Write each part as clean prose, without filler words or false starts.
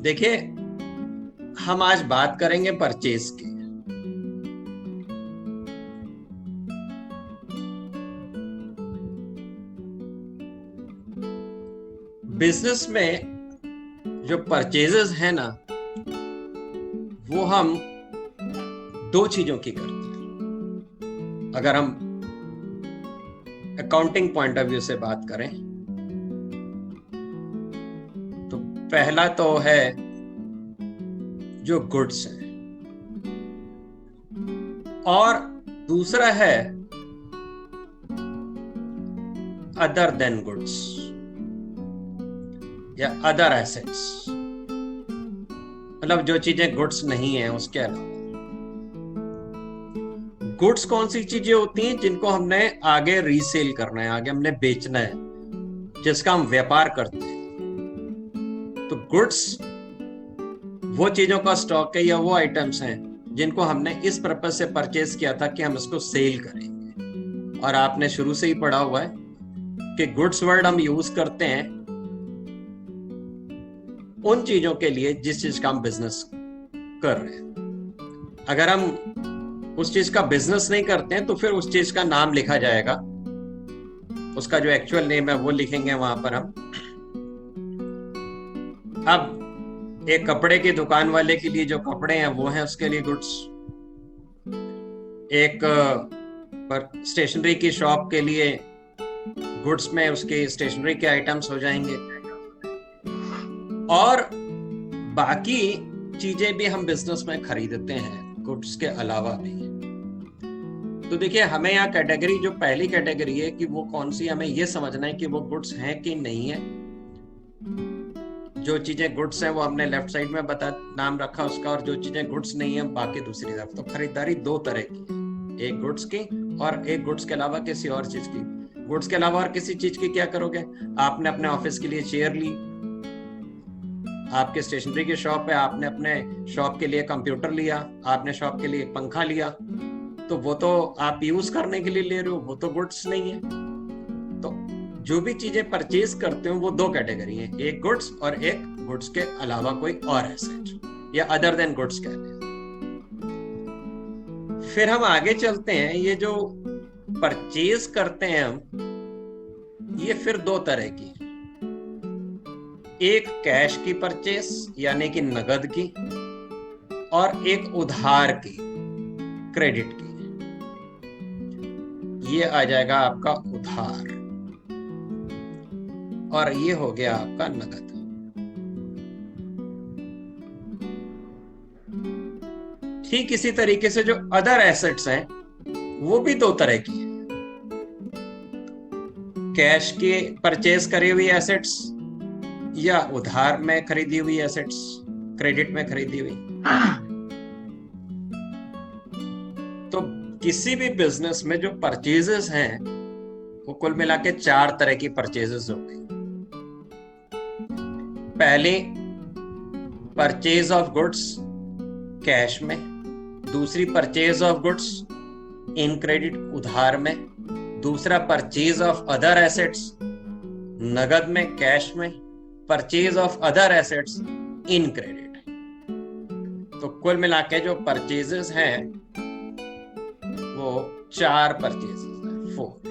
देखिए, हम आज बात करेंगे परचेज की। बिजनेस में जो परचेजेस है ना, वो हम दो चीजों की करते हैं। अगर हम अकाउंटिंग पॉइंट ऑफ व्यू से बात करें तो पहला तो है जो गुड्स है, और दूसरा है अदर देन गुड्स या अदर एसेट्स। मतलब जो चीजें गुड्स नहीं है उसके अलावा। गुड्स कौन सी चीजें होती हैं जिनको हमने आगे रीसेल करना है, आगे हमने बेचना है, जिसका हम व्यापार करते हैं। तो गुड्स वो चीजों का स्टॉक है या वो आइटम्स हैं जिनको हमने इस पर्पज से परचेज किया था कि हम इसको सेल करेंगे। और आपने शुरू से ही पढ़ा हुआ है कि गुड्स वर्ड हम यूज करते हैं उन चीजों के लिए जिस चीज का हम बिजनेस कर रहे हैं। अगर हम उस चीज का बिजनेस नहीं करते हैं तो फिर उस चीज का नाम लिखा जाएगा, उसका जो एक्चुअल नेम है वो लिखेंगे वहां पर हम। अब एक कपड़े की दुकान वाले के लिए जो कपड़े हैं वो हैं उसके लिए गुड्स। एक पर स्टेशनरी की शॉप के लिए गुड्स में उसके स्टेशनरी के आइटम्स हो जाएंगे, और बाकी चीजें भी हम बिजनेस में खरीदते हैं गुड्स के अलावा भी। तो देखिए, हमें यहाँ कैटेगरी, जो पहली कैटेगरी है कि वो कौन सी, हमें ये समझना है कि वो गुड्स हैं कि नहीं है। जो चीजें गुड्स हैं वो हमने लेफ्ट साइड में बता नाम रखा उसका, और जो चीजें गुड्स नहीं है बाकी दूसरी तरफ। तो खरीदारी दो तरह की है, एक गुड्स की और एक गुड्स के अलावा किसी और चीज की। गुड्स के अलावा और किसी चीज की क्या करोगे? आपने अपने ऑफिस के लिए चेयर ली, आपके स्टेशनरी की शॉप है, आपने अपने शॉप के लिए कंप्यूटर लिया, आपने शॉप के लिए पंखा लिया, तो वो तो आप यूज करने के लिए ले रहे हो, वो तो गुड्स नहीं है। तो जो भी चीजें परचेज करते हो वो दो कैटेगरी है, एक गुड्स और एक गुड्स के अलावा कोई और एसेट या अदर देन गुड्स कहते हैं। फिर हम आगे चलते हैं। ये जो परचेज करते हैं हम, ये फिर दो तरह की है। एक कैश की परचेस यानी कि नगद की, और एक उधार की, क्रेडिट की। ये आ जाएगा आपका उधार, और ये हो गया आपका नगद। ठीक इसी तरीके से जो अदर एसेट्स हैं वो भी दो तरह की हैं। कैश के परचेज करी हुई एसेट्स या उधार में खरीदी हुई एसेट्स, क्रेडिट में खरीदी हुई। तो किसी भी बिजनेस में जो परचेजेस हैं वो कुल मिला के चार तरह की परचेजेस हो गई। पहली, परचेज ऑफ गुड्स कैश में। दूसरी, purchase of goods in credit, उधार में। दूसरा, परचेज ऑफ अदर एसेट्स नगद में, कैश में। Purchase of other assets in credit. तो कुल मिला के जो परचेजेस हैं वो चार परचेजेस हैं, 4।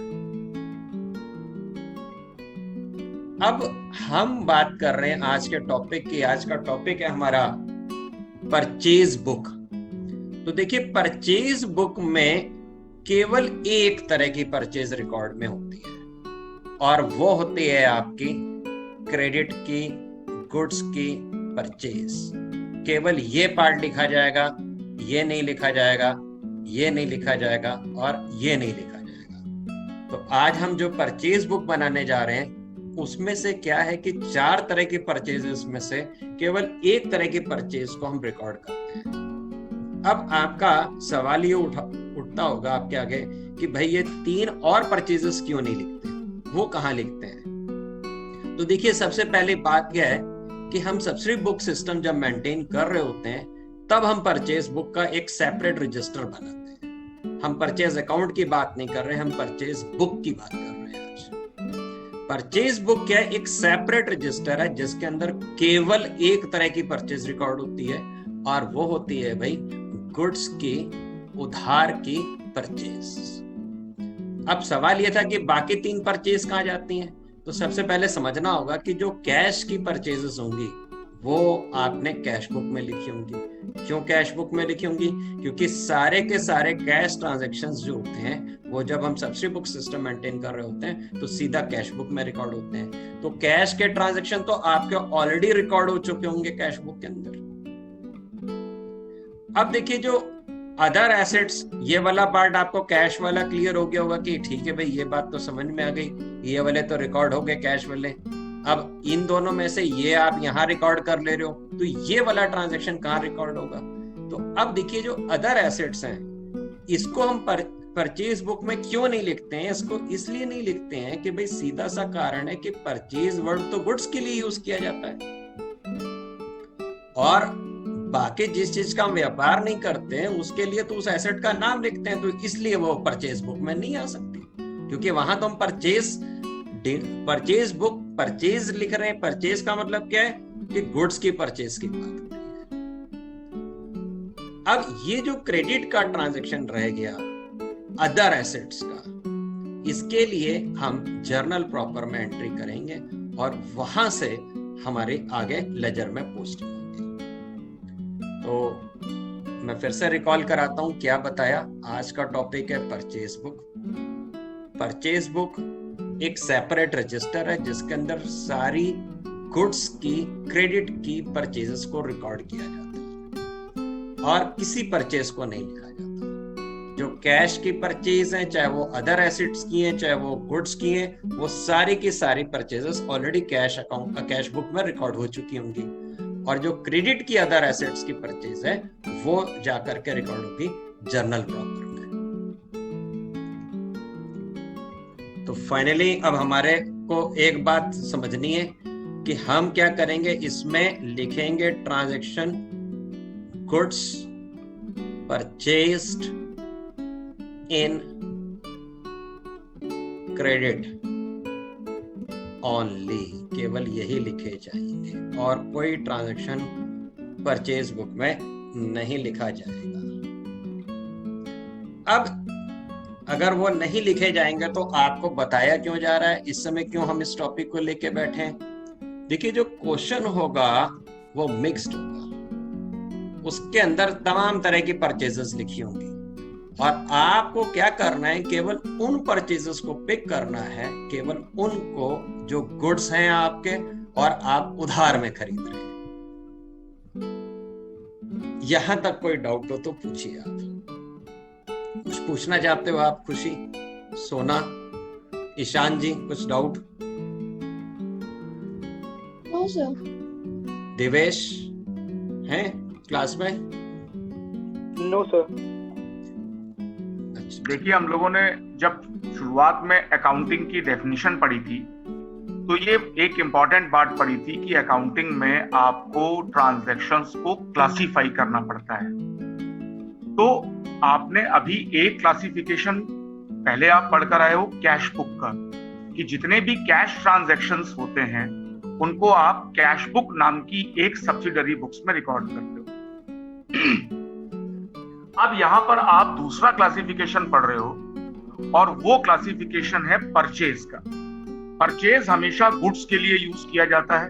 अब हम बात कर रहे हैं आज के टॉपिक की। आज का टॉपिक है हमारा परचेज बुक। तो देखिए, परचेज बुक में केवल एक तरह की परचेज रिकॉर्ड में होती है, और वो होती है आपकी क्रेडिट की, गुड्स की परचेज। केवल ये पार्ट लिखा जाएगा, ये नहीं लिखा जाएगा, ये नहीं लिखा जाएगा, और ये नहीं लिखा जाएगा। तो आज हम जो परचेज बुक बनाने जा रहे हैं उसमें से क्या है कि चार तरह की परचेजेस में से केवल एक तरह की परचेज को हम रिकॉर्ड करते हैं। अब आपका सवाल ये उठता होगा आपके आगे कि भाई ये तीन और परचेजेस क्यों नहीं लिखते, वो कहाँ लिखते हैं? तो देखिए, सबसे पहली बात यह है कि हम सब्सिडी बुक सिस्टम जब मेंटेन कर रहे होते हैं तब हम परचेज बुक का एक सेपरेट रजिस्टर बनाते हैं। हम परचेज अकाउंट की बात नहीं कर रहे, हम परचेज बुक की बात कर रहे हैं आज। परचेज बुक क्या है? एक सेपरेट रजिस्टर है जिसके अंदर केवल एक तरह की परचेज रिकॉर्ड होती है, और वो होती है भाई गुड्स की, उधार की परचेज। अब सवाल ये था कि बाकी 3 परचेज कहां जाती हैं? तो सबसे पहले समझना होगा कि जो कैश की परचेजेस होंगी वो आपने कैश बुक में लिखी होंगी। क्यों कैश बुक में लिखी होंगी? क्योंकि सारे के सारे कैश ट्रांजैक्शंस जो होते हैं वो जब हम सब्सिडी बुक सिस्टम मेंटेन कर रहे होते हैं तो सीधा कैश बुक में रिकॉर्ड होते हैं। तो कैश के ट्रांजैक्शन तो आपके ऑलरेडी रिकॉर्ड हो चुके होंगे कैश बुक के अंदर। अब देखिए जो अदर एसेट्स, ये वाला पार्ट आपको कैश वाला क्लियर हो गया होगा कि ठीक है भाई ये बात तो समझ में आ गई, ये वाले तो रिकॉर्ड हो गए कैश वाले। अब इन दोनों में से ये आप यहां रिकॉर्ड कर ले रहे हो तो ये वाला ट्रांजैक्शन कहां रिकॉर्ड होगा? तो अब देखिए जो अदर एसेट्स हैं इसको हम परचेज बुक में क्यों नहीं लिखते हैं? इसको इसलिए नहीं लिखते हैं कि भाई सीधा सा कारण है कि परचेज वर्ड तो गुड्स के लिए यूज किया जाता है, और बाकी जिस चीज का हम व्यापार नहीं करते हैं उसके लिए तो उस एसेट का नाम लिखते हैं, तो इसलिए वो परचेज बुक में नहीं आ सकती, क्योंकि वहां तो हम परचेज बुक परचेज लिख रहे हैं। परचेज का मतलब क्या है कि गुड्स की परचेज की बात हो रही है। अब ये जो क्रेडिट कार्ड ट्रांजैक्शन रह गया अदर एसेट्स का, इसके लिए हम जर्नल प्रॉपर में एंट्री करेंगे और वहां से हमारे आगे लेजर में पोस्ट होंगे। तो मैं फिर से रिकॉल कराता हूं क्या बताया। आज का टॉपिक है परचेज बुक। परचेज बुक एक सेपरेट रजिस्टर है जिसके अंदर सारी गुड्स की, क्रेडिट की परचेजेस को रिकॉर्ड किया जाता है और किसी परचेज को नहीं लिखा जाता। जो कैश की परचेज है, चाहे वो अदर एसेट्स की है चाहे वो गुड्स की है, वो सारी की सारी purchases already cash account, cash book में रिकॉर्ड हो चुकी होंगी, और जो क्रेडिट की अदर एसेट्स की परचेज है वो जाकर के रिकॉर्ड होगी जर्नल प्रॉपर में। तो फाइनली अब हमारे को एक बात समझनी है कि हम क्या करेंगे, इसमें लिखेंगे transaction goods purchased in credit only, केवल यही लिखे जाएंगे और कोई ट्रांजैक्शन परचेज बुक में नहीं लिखा जाएगा। अब अगर वो नहीं लिखे जाएंगे तो आपको बताया क्यों जा रहा है, इस समय क्यों हम इस टॉपिक को लेके बैठे हैं? देखिए जो क्वेश्चन होगा वो मिक्स्ड होगा, उसके अंदर तमाम तरह की परचेजेस लिखी होंगी और आपको क्या करना है, केवल उन परचेजेस को पिक करना है, केवल उनको जो गुड्स हैं आपके और आप उधार में खरीद रहे हैं। यहां तक कोई डाउट हो तो पूछिए। आप कुछ पूछना चाहते हो आप? खुशी, सोना, ईशान जी कुछ डाउट? No sir. देवेश हैं क्लास में? No sir. देखिए हम लोगों ने जब शुरुआत में अकाउंटिंग की डेफिनेशन पढ़ी थी तो ये एक इम्पॉर्टेंट बात पढ़ी थी कि अकाउंटिंग में आपको ट्रांजैक्शंस को क्लासिफाई करना पड़ता है। तो आपने अभी एक क्लासिफिकेशन पहले आप पढ़कर आए हो कैश बुक का, कि जितने भी कैश ट्रांजैक्शंस होते हैं उनको आप कैश बुक नाम की एक सब्सिडरी बुक्स में रिकॉर्ड करते हो। अब यहां पर आप दूसरा क्लासिफिकेशन पढ़ रहे हो और वो क्लासिफिकेशन है परचेज का। परचेज हमेशा गुड्स के लिए यूज किया जाता है,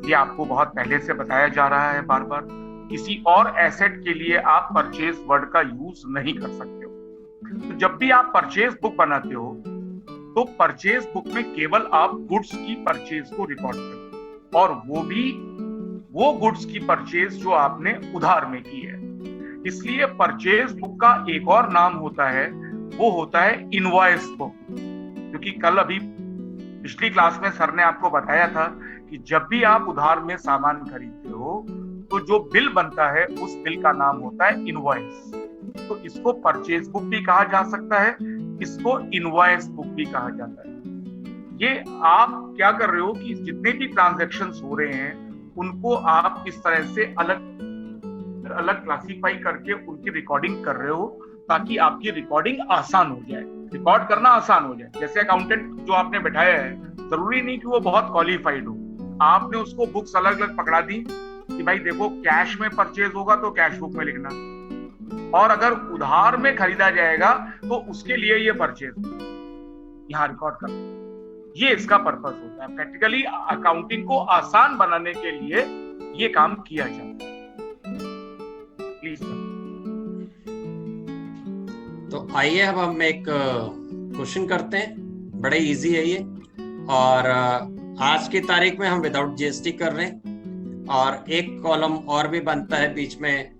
ये आपको बहुत पहले से बताया जा रहा है बार बार। किसी और एसेट के लिए आप परचेज वर्ड का यूज नहीं कर सकते हो। तो जब भी आप परचेज बुक बनाते हो तो परचेज बुक में केवल आप गुड्स की परचेज को रिकॉर्ड करते हो, और वो भी वो गुड्स की परचेज जो आपने उधार में की है। इसलिए परचेज बुक का एक और नाम होता है, वो होता है इनवॉइस बुक। क्योंकि कल अभी पिछली क्लास में सर ने आपको बताया था कि जब भी आप उधार में सामान खरीदते हो तो जो बिल बनता है उस बिल का नाम होता है इनवॉइस। तो इसको परचेज बुक भी कहा जा सकता है, इसको इनवॉइस बुक भी कहा जाता है। ये आप क्या कर रहे हो कि जितने भी ट्रांजैक्शंस हो रहे हैं उनको आप इस तरह से अलग अलग क्लासिफाई करके उनकी रिकॉर्डिंग कर रहे हो ताकि आपकी रिकॉर्डिंग आसान हो जाए, रिकॉर्ड करना आसान हो जाए। जैसे अकाउंटेंट जो आपने बैठाया है जरूरी नहीं कि वो बहुत क्वालिफाइड हो। आपने उसको बुक्स अलग अलग पकड़ा दी कि भाई देखो कैश में परचेज होगा तो कैश बुक में लिखना, और अगर उधार में खरीदा जाएगा तो उसके लिए ये परचेज यहाँ रिकॉर्ड कर। ये इसका पर्पस होता है। प्रैक्टिकली अकाउंटिंग को आसान बनाने के लिए ये काम किया जाता है। Please sir. तो आइए अब हम एक क्वेश्चन करते हैं, बड़े इजी है ये, और आज की तारीख में हम विदाउट जीएसटी कर रहे हैं, और एक कॉलम और भी बनता है बीच में,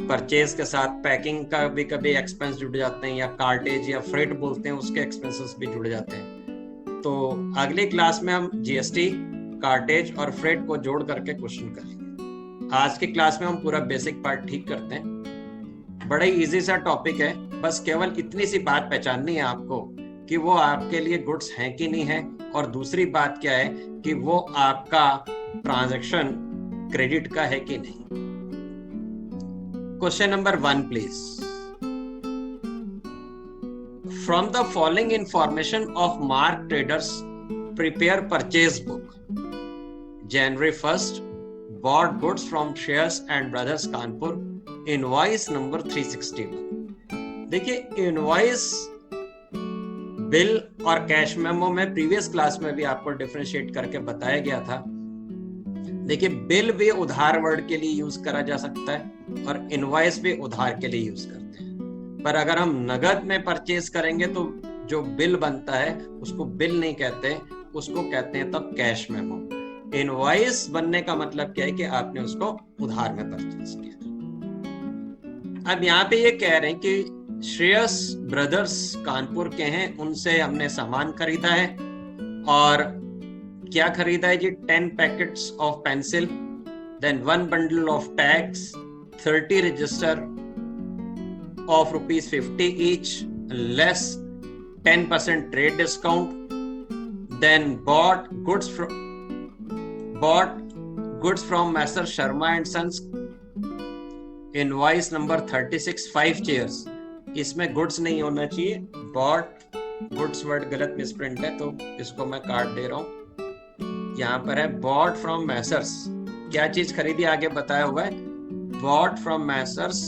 परचेज के साथ पैकिंग का भी कभी एक्सपेंस जुड़ जाते हैं, या कार्टेज या फ्रेट बोलते हैं उसके एक्सपेंसेस भी जुड़ जाते हैं। तो अगली क्लास में हम जीएसटी, कार्टेज और फ्रेट को जोड़ करके क्वेश्चन करेंगे। आज की क्लास में हम पूरा बेसिक पार्ट ठीक करते हैं। बड़ा ही इजी सा टॉपिक है, बस केवल इतनी सी बात पहचाननी है आपको कि वो आपके लिए गुड्स हैं कि नहीं है, और दूसरी बात क्या है कि वो आपका ट्रांजैक्शन क्रेडिट का है कि नहीं। Question number 1 please. From the following information of mark traders prepare purchase book. January 1st bought goods from Shreyas and Brothers Kanpur, invoice number 361। देखिए इनवॉइस, बिल और कैश मेमो में प्रीवियस क्लास में भी आपको डिफरेंशिएट करके बताया गया था। देखिए बिल भी उधार वर्ड के लिए यूज करा जा सकता है और इनवॉइस भी उधार के लिए यूज करते हैं, पर अगर हम नगद में परचेज करेंगे तो जो बिल बनता है उसको बिल नहीं कहते, उसको कहते हैं तब कैश मेमो। इनवॉइस बनने का मतलब क्या है कि आपने उसको उधार में परचेज किया। अब यहाँ पे ये कह रहे हैं कि श्रेयस ब्रदर्स कानपुर के हैं, उनसे हमने सामान खरीदा है, और क्या खरीदा है जी? 10 packets of pencil, then 1 bundle of tags, 30 register of ₹50 each, less 10% trade discount, then bought goods from Master Sharma and Sons, invoice number 36, 5 chairs। इसमें गुड्स नहीं होना चाहिए, bought गुड्स वर्ड गलत मिसप्रिंट है तो इसको मैं काट दे रहा हूं। यहाँ पर है bought from Messrs, क्या चीज खरीदी आगे बताया हुआ है, bought from Messrs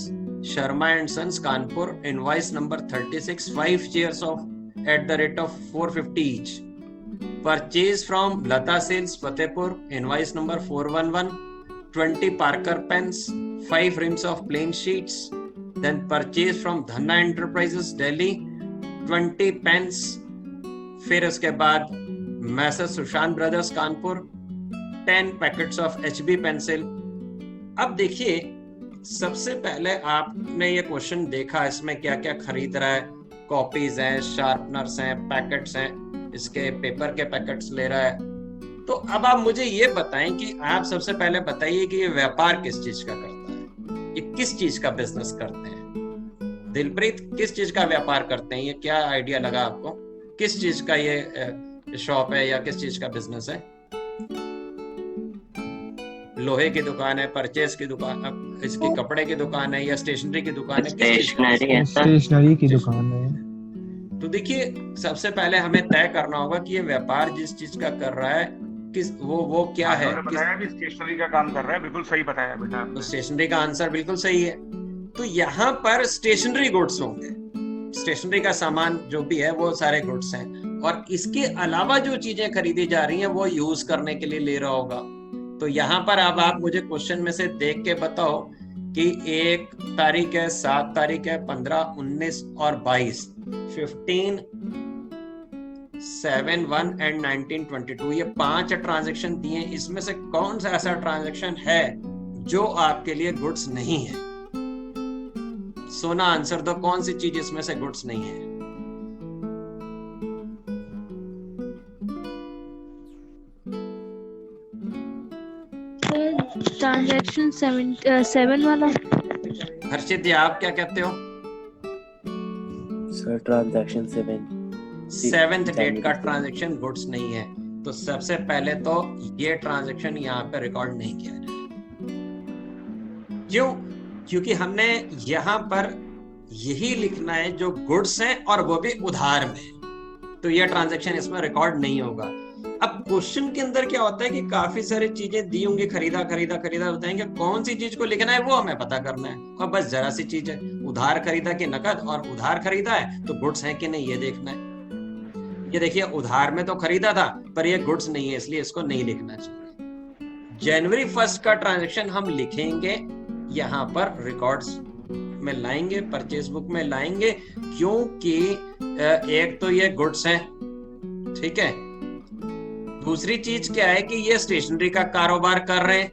Sharma and Sons Kanpur, invoice number 36, 5 chairs of at the rate of 450 each। Purchase from Lata Sales Fatehpur, invoice number 411, 20 Parker pens, 5 rims of plain sheets, then purchase from Dhanna Enterprises Delhi, 20 pens, फिर उसके बाद messrs Sushant brothers Kanpur, 10 packets of HB pencil. अब देखिए सबसे पहले आपने ये question देखा, इसमें क्या क्या खरीद रहा है, कॉपीज हैं, शार्पनर्स हैं, पैकेट्स हैं, इसके पेपर के पैकेट्स ले रहा है। तो अब आप मुझे ये बताएं कि आप सबसे पहले बताइए कि ये व्यापार किस चीज का करता है, ये किस चीज का बिजनेस करते हैं। दिलप्रीत किस चीज का व्यापार करते हैं, ये क्या आइडिया लगा आपको, किस चीज का ये शॉप है या किस चीज का बिजनेस है? लोहे की दुकान है, परचेज की दुकान, इसकी कपड़े की दुकान है, या स्टेशनरी की दुकान है? स्टेशनरी की दुकान है। तो देखिए सबसे पहले हमें तय करना होगा कि ये व्यापार जिस चीज का कर रहा है किस वो क्या है। बताया भी स्टेशनरी का काम कर रहा है, बिल्कुल सही बताया बेटा। तो स्टेशनरी का आंसर बिल्कुल सही है। तो यहाँ पर स्टेशनरी गुड्स होंगे, स्टेशनरी का सामान जो भी है वो सारे गुड्स हैं, और इसके अलावा जो चीजें खरीदी जा रही हैं वो यूज करने के लिए ले रहा होगा। तो यहाँ पर अब आप मुझे क्वेश्चन में से देख के बताओ कि 1 तारीख है, 7 तारीख है, 15, 19 और 22, 15, 7, 1 एंड 19, 22, ये 5 ट्रांजैक्शन दिए। इसमें से कौन सा ऐसा ट्रांजैक्शन है जो आपके लिए गुड्स नहीं है? सोना आंसर दो, कौन सी चीज इसमें से गुड्स नहीं है? ट्रांजैक्शन 7 वाला। हर्षित जी आप क्या कहते हो? सर ट्रांजैक्शन 7th डेट का ट्रांजैक्शन गुड्स नहीं है। तो सबसे पहले तो ये ट्रांजैक्शन यहाँ पे रिकॉर्ड नहीं किया जाए। क्यों? क्योंकि हमने यहाँ पर यही लिखना है जो गुड्स हैं और वो भी उधार में, तो ये ट्रांजैक्शन इसमें रिकॉर्ड नहीं होगा। अब क्वेश्चन के अंदर क्या होता है कि काफी सारी चीजें दी होंगी, खरीदा खरीदा खरीदा, बताएंगे कौन सी चीज को लिखना है वो हमें पता करना है, और बस जरा सी चीज है, उधार खरीदा कि नकद, और उधार खरीदा है तो गुड्स है कि नहीं ये देखना है। ये देखिए उधार में तो खरीदा था पर ये गुड्स नहीं है, इसलिए इसको नहीं लिखना चाहिए। जनवरी 1 का ट्रांजैक्शन हम लिखेंगे, यहाँ पर रिकॉर्ड्स में लाएंगे, परचेज बुक में लाएंगे, क्योंकि एक तो ये गुड्स है, ठीक है। दूसरी चीज क्या है कि ये स्टेशनरी का कारोबार कर रहे हैं,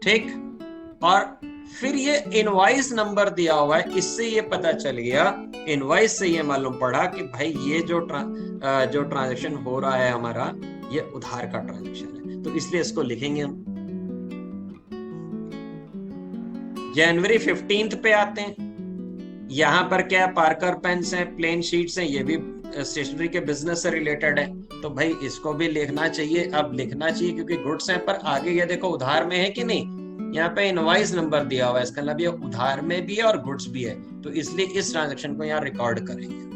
ठीक। और फिर ये इनवॉइस नंबर दिया हुआ है, इससे ये पता चल गया, इनवॉइस से ये मालूम पड़ा कि भाई ये जो ट्रांजैक्शन हो रहा है हमारा, ये उधार का ट्रांजैक्शन है, तो इसलिए इसको लिखेंगे हम। जनवरी 15 पे आते हैं, यहां पर क्या पार्कर पेन्स हैं, प्लेन शीट्स हैं, ये भी स्टेशनरी के बिजनेस से रिलेटेड है, तो भाई इसको भी लिखना चाहिए। अब लिखना चाहिए क्योंकि गुड्स हैं, पर आगे ये देखो उधार में है कि नहीं, यहाँ पे इनवॉइस नंबर दिया हुआ है, इसका मतलब ये उधार में भी है और गुड्स भी है, तो इसलिए इस ट्रांजैक्शन को यहाँ रिकॉर्ड करेंगे।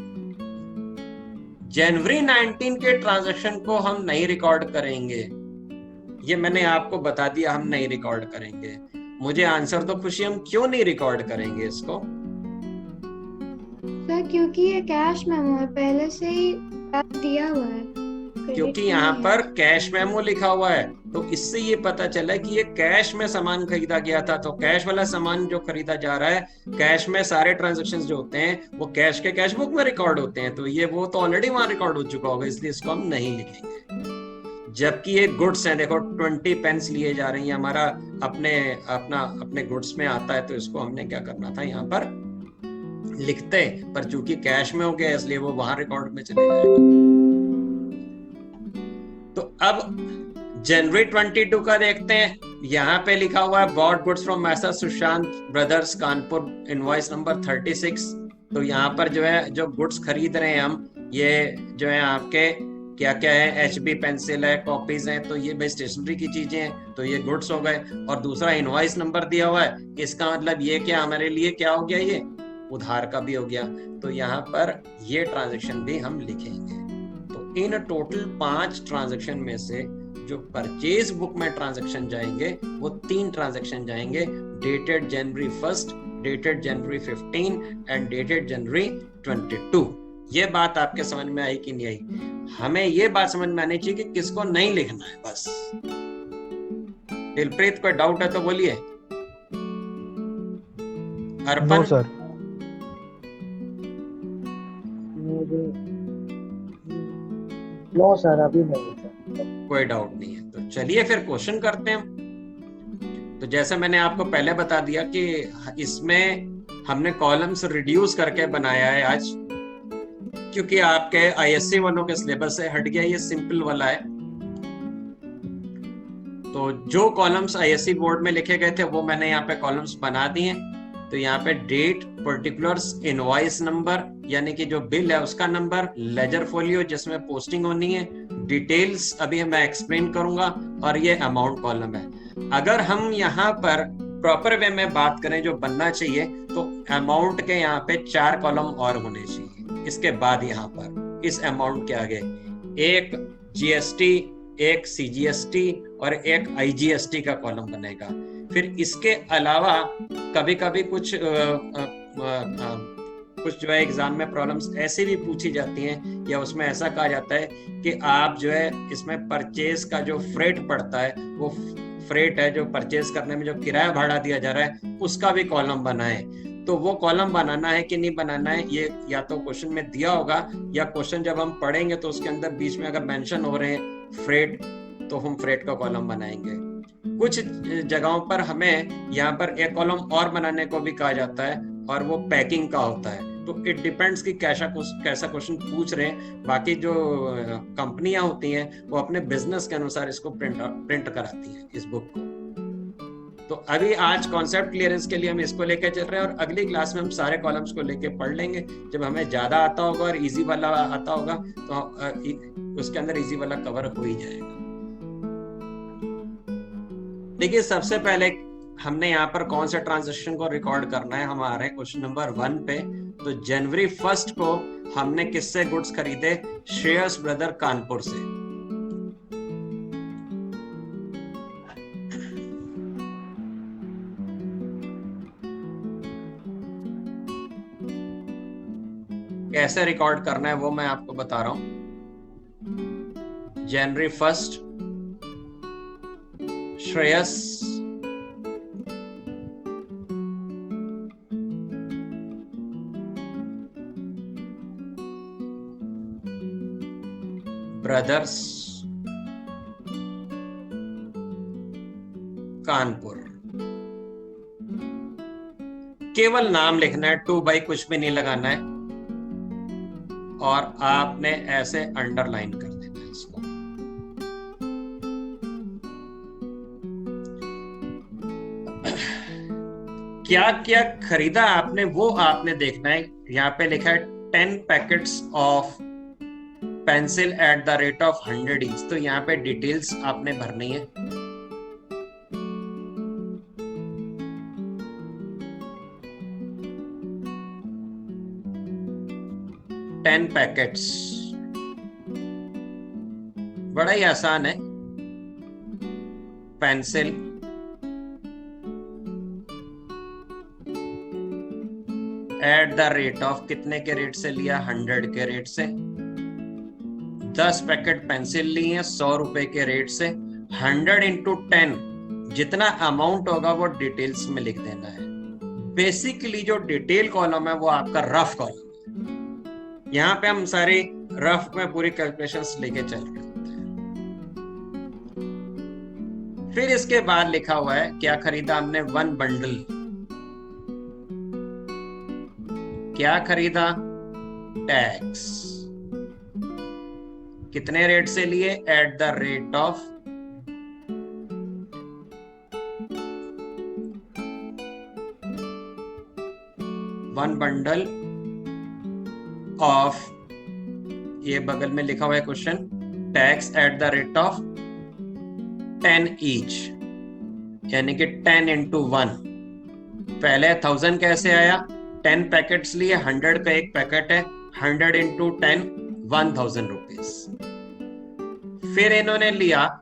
जनवरी 19 के ट्रांजैक्शन को हम नहीं रिकॉर्ड करेंगे, ये मैंने आपको बता दिया, हम नहीं रिकॉर्ड करेंगे। मुझे आंसर तो खुशी, हम क्यों नहीं रिकॉर्ड करेंगे इसको? सर क्योंकि ये कैश मेमो है, पहले से ही दिया हुआ है, क्योंकि यहाँ पर कैश मेमो लिखा हुआ है, तो इससे ये पता चला कि ये कैश में सामान खरीदा गया था, तो कैश वाला सामान जो खरीदा जा रहा है, कैश में सारे ट्रांजैक्शंस जो होते हैं वो कैश के कैश बुक में रिकॉर्ड होते हैं, तो ये वो तो ऑलरेडी वहां रिकॉर्ड हो चुका होगा, इसलिए इसको हम नहीं लिखेंगे। जबकि ये गुड्स हैं, देखो 20 पेन्स लिए जा रही हैं, हमारा अपने गुड्स में आता है, तो इसको हमने क्या करना था, यहाँ पर लिखते, पर चूंकि कैश में हो गया इसलिए वो वहां रिकॉर्ड में चले जाएगा। तो अब जनवरी 22 का देखते हैं, यहाँ पे लिखा हुआ है bot goods from messrs Sushant brothers Kanpur, invoice number 36। तो यहाँ पर जो है, जो गुड्स खरीद रहे हैं हम, ये जो है आपके क्या क्या है, HB पेंसिल है, कॉपीज हैं, तो ये भाई स्टेशनरी की चीजें हैं, तो ये गुड्स हो गए। और दूसरा इनवॉइस नंबर दिया हुआ है, इसका मतलब ये क्या हमारे लिए क्या हो गया, ये उधार का भी हो गया, तो यहाँ पर ये ट्रांजैक्शन भी हम लिखेंगे। तो इन टोटल 5 ट्रांजैक्शन में से जो परचेज बुक में ट्रांजैक्शन जाएंगे वो 3 ट्रांजैक्शन जाएंगे, dated January 1, dated January 15 and dated January 22। ये बात आपके समझ में आई कि नहीं आई? हमें ये बात समझ में आनी चाहिए कि किसको नहीं लिखना है, बस। दिलप्रीत कोई डाउट है तो बोलिए। Arpan? No sir. No sir, अभी नहीं सर। कोई डाउट नहीं है, तो चलिए फिर क्वेश्चन करते हैं। तो जैसे मैंने आपको पहले बता दिया कि इसमें हमने कॉलम्स रिड्यूस करके बनाया है आज, क्योंकि आपके ISC वालों के सिलेबस से हट गया, ये सिंपल वाला है। तो जो कॉलम्स ISC बोर्ड में लिखे गए थे वो मैंने यहाँ पे कॉलम्स बना दिए। तो यहाँ पे डेट, पर्टिकुलर्स, इनवॉइस नंबर यानी कि जो बिल है उसका नंबर, लेजर फोलियो जिसमें पोस्टिंग होनी है, डिटेल्स अभी मैं एक्सप्लेन करूंगा, और ये अमाउंट कॉलम है। अगर हम यहाँ पर प्रॉपर वे में बात करें जो बनना चाहिए, तो अमाउंट के यहाँ पे 4 कॉलम और होने चाहिए। इसके बाद यहाँ पर इस अमाउंट के आगे एक GST, एक CGST और एक IGST का कॉलम बनेगा। फिर इसके अलावा कभी कभी कुछ जो है एग्जाम में प्रॉब्लम्स ऐसे भी पूछी जाती हैं, या उसमें ऐसा कहा जाता है कि आप जो है इसमें परचेज का जो फ्रेट पड़ता है, वो फ्रेट है जो परचेज करने में जो किराया भाड़ा दिया जा रहा है, उसका भी कॉलम बनाए। तो वो कॉलम बनाना है कि नहीं बनाना है, ये या तो क्वेश्चन में दिया होगा, या क्वेश्चन जब हम पढ़ेंगे तो उसके अंदर बीच में अगर मेंशन हो रहे हैं फ्रेट, तो हम फ्रेट का कॉलम बनाएंगे। कुछ जगहों पर हमें यहाँ पर एक कॉलम और बनाने को भी कहा जाता है, और वो पैकिंग का होता है। तो इट डिपेंड्स कि कैसा क्वेश्चन पूछ रहे हैं। बाकी जो कंपनियां होती हैं वो अपने बिजनेस के अनुसार इसको प्रिंट कराती हैं इस बुक को। तो अभी आज कॉन्सेप्ट क्लियरेंस के लिए हम इसको लेके चल रहे हैं, और अगली क्लास में हम सारे कॉलम्स को लेके पढ़ लेंगे। जब हमें ज्यादा आता होगा और इजी वाला आता होगा तो उसके अंदर इजी वाला कवर हो ही जाएगा। देखिए, सबसे पहले हमने यहाँ पर कौन से ट्रांजैक्शन को रिकॉर्ड करना है। हमारे क्वेश्चन नंबर 1 पे तो जनवरी 1 को हमने किससे गुड्स खरीदे? श्रेयस ब्रदर कानपुर से। कैसे रिकॉर्ड करना है वो मैं आपको बता रहा हूं। जनवरी 1 श्रेयस ब्रदर्स कानपुर। केवल नाम लिखना है, टू बाई कुछ भी नहीं लगाना है, और आपने ऐसे अंडरलाइन कर देना है इसको। क्या क्या खरीदा आपने वो आपने देखना है। यहां पे लिखा है 10 packets of pencil eight the rate of 100 each. तो यहाँ पे डिटेल्स आपने भरनी है। टेन पैकेट्स, बड़ा ही आसान है। Pencil eight the rate of, कितने के रेट से लिया? 100 के रेट से। 10 पैकेट पेंसिल ली है 100 रुपए के रेट से। 100 इंटू 10, जितना अमाउंट होगा वो डिटेल्स में लिख देना है। बेसिकली जो डिटेल कॉलम है वो आपका रफ कॉलम है। यहाँ पे हम सारी रफ में पूरी कैलकुलेशंस लेके चल रहे होते हैं। फिर इसके बाद लिखा हुआ है क्या खरीदा हमने? 1 बंडल। क्या खरीदा? टैक्स। कितने रेट से लिए? Eight the rate of 1 bundle of, ये बगल में लिखा हुआ है question, tax at the rate of 10 each, यानी कि 10 इंटू 1। पहले 1000 कैसे आया? 10 पैकेट्स लिए, 100 का एक पैकेट है, 100 इंटू 10 1000 रुपीज। फिर इन्होंने लिया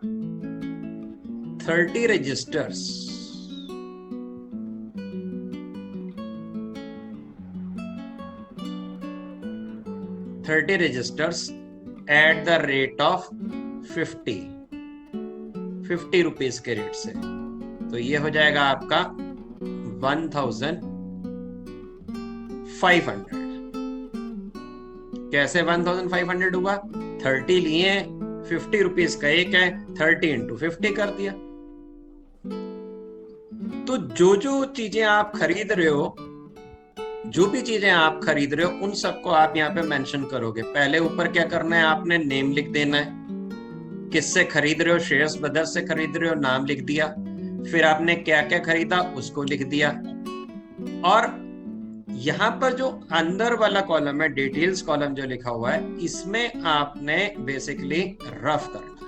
30 registers, at the rate of 50 rupees के रेट से। तो ये हो जाएगा आपका 1500। कैसे 1500 हुआ? 30 लिए, 50 रुपीज का एक है, 30 इंटू 50 कर दिया। तो जो जो चीजें आप खरीद रहे हो, जो भी चीजें आप खरीद रहे हो, उन सबको आप यहाँ पे मेंशन करोगे। पहले ऊपर क्या करना है? आपने नेम लिख देना है। किससे खरीद रहे हो? श्रेयस ब्रदर्स से खरीद रहे हो, नाम लिख दिया। फिर आपने क्या क्या खरीदा उसको लिख दिया। और यहाँ पर जो अंदर वाला कॉलम है, डिटेल्स कॉलम जो लिखा हुआ है, इसमें आपने बेसिकली रफ करना है।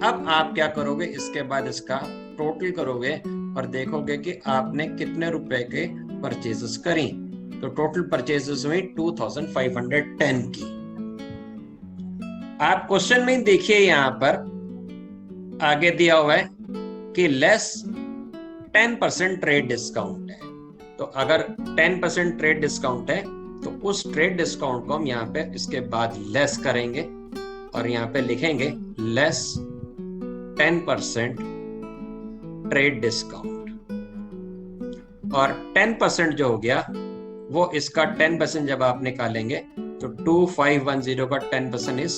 अब आप क्या करोगे? इसके बाद इसका टोटल करोगे और देखोगे कि आपने कितने रुपए के परचेजेस करी। तो टोटल परचेजेस हुई 2510 की। आप क्वेश्चन में देखिए, यहां पर आगे दिया हुआ है कि लेस 10% ट्रेड डिस्काउंट है। तो अगर 10% ट्रेड डिस्काउंट है तो उस ट्रेड डिस्काउंट को हम यहाँ पे इसके बाद लेस करेंगे और यहाँ पे लिखेंगे लेस 10% ट्रेड डिस्काउंट। और 10% जो हो गया वो इसका 10% जब आप निकालेंगे तो 2510 का 10% इज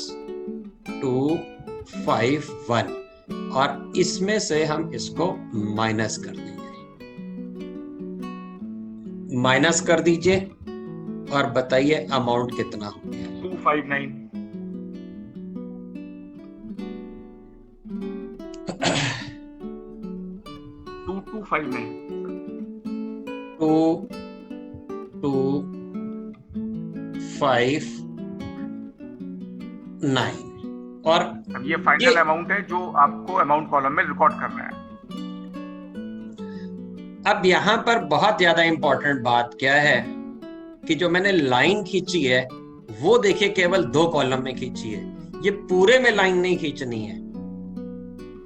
251, और इसमें से हम इसको माइनस कर देंगे। माइनस कर दीजिए और बताइए अमाउंट कितना हो गया? 259। 2259। 2259। और अब ये फाइनल अमाउंट है जो आपको अमाउंट कॉलम में रिकॉर्ड करना है। अब यहां पर बहुत ज्यादा इंपॉर्टेंट बात क्या है कि जो मैंने लाइन खींची है वो देखिए केवल 2 कॉलम में खींची है, ये पूरे में लाइन नहीं खींचनी है।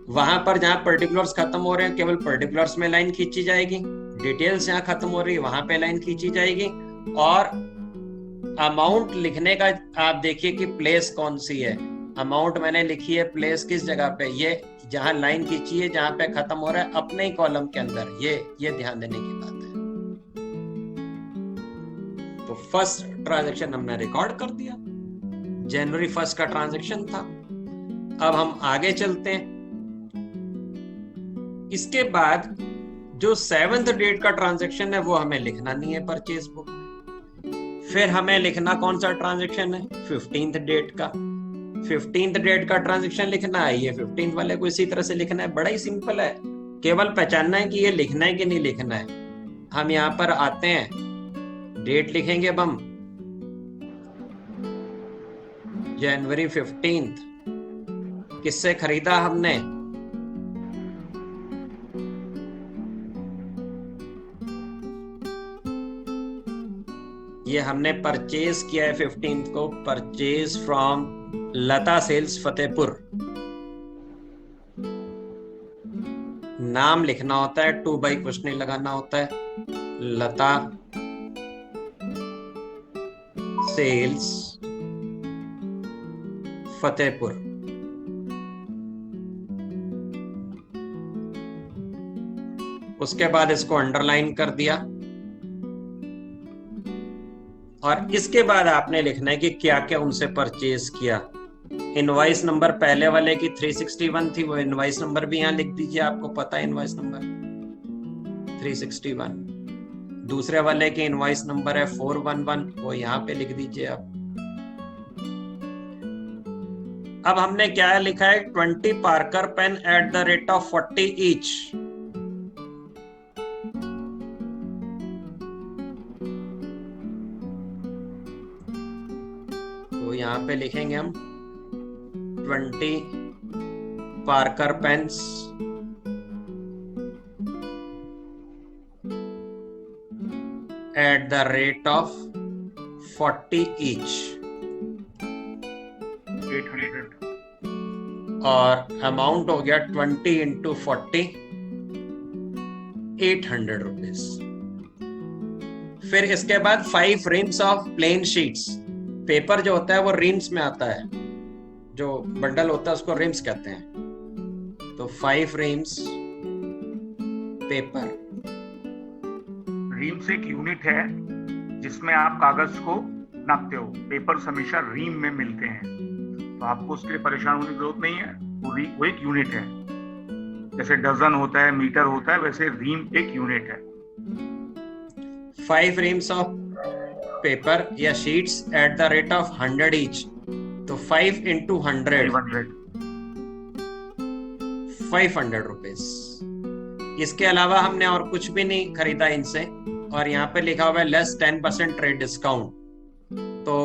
वहां पर जहां पर्टिकुलर्स खत्म हो रहे हैं केवल पर्टिकुलर्स में लाइन खींची जाएगी, डिटेल्स जहां खत्म हो रही है वहां पे लाइन खींची जाएगी। और अमाउंट लिखने का आप देखिए कि प्लेस कौन सी है। अमाउंट मैंने लिखी है, प्लेस किस जगह पे, ये जहां लाइन खींची है जहां पे खत्म हो रहा है अपने ही कॉलम के अंदर, ये ध्यान देने की बात है। तो फर्स्ट ट्रांजैक्शन हमने रिकॉर्ड कर दिया, जनवरी 1 का ट्रांजैक्शन था। अब हम आगे चलते हैं। इसके बाद जो 7th डेट का ट्रांजैक्शन है वो हमें लिखना नहीं है परचेज बुक में। फिर हमें लिखना कौन सा ट्रांजैक्शन है, 15th डेट का। 15th डेट का ट्रांजैक्शन लिखना है, ये 15th वाले को इसी तरह से लिखना है, बड़ा ही सिंपल है, केवल पहचानना है कि ये लिखना है कि नहीं लिखना है। हम यहाँ पर आते हैं, डेट लिखेंगे अब हम जनवरी 15th, किससे खरीदा हमने, ये हमने परचेज किया है 15th को, purchase from Lata sales Fatehpur. नाम लिखना होता है, 2 बाई कुछ नहीं लगाना होता है, लता सेल्स फतेहपुर। उसके बाद इसको अंडरलाइन कर दिया और इसके बाद आपने लिखना है कि क्या क्या उनसे परचेज किया। इनवॉइस नंबर पहले वाले की 361 थी, वो इनवॉइस नंबर भी यहां लिख दीजिए, आपको पता है इनवॉइस नंबर 361। दूसरे वाले की इनवॉइस नंबर है 411, वो यहां पे लिख दीजिए आप। अब हमने क्या लिखा है, 20 Parker pen at the rate of 40 each. तो यहां पे लिखेंगे हम 20 Parker pens at the rate of 40 each 800 और अमाउंट हो गया 20 into 40 800 रुपीज। फिर इसके बाद 5 reams of plain sheets. Paper जो होता है वो reams में आता है, जो बंडल होता है उसको reams कहते हैं। तो 5 reams पेपर। रीम्स एक यूनिट है जिसमें आप कागज को नापते हो, पेपर्स हमेशा रीम में मिलते हैं, तो आपको उसके लिए परेशान होने की जरूरत नहीं है। वो एक यूनिट है, जैसे डजन होता है, मीटर होता है, वैसे रीम एक यूनिट है। 5 reams ऑफ पेपर या sheets eight the rate of 100 each. तो 5 into 100 500 रुपीज। इसके अलावा हमने और कुछ भी नहीं खरीदा इनसे। और यहाँ पे लिखा हुआ है लेस 10% ट्रेड डिस्काउंट। तो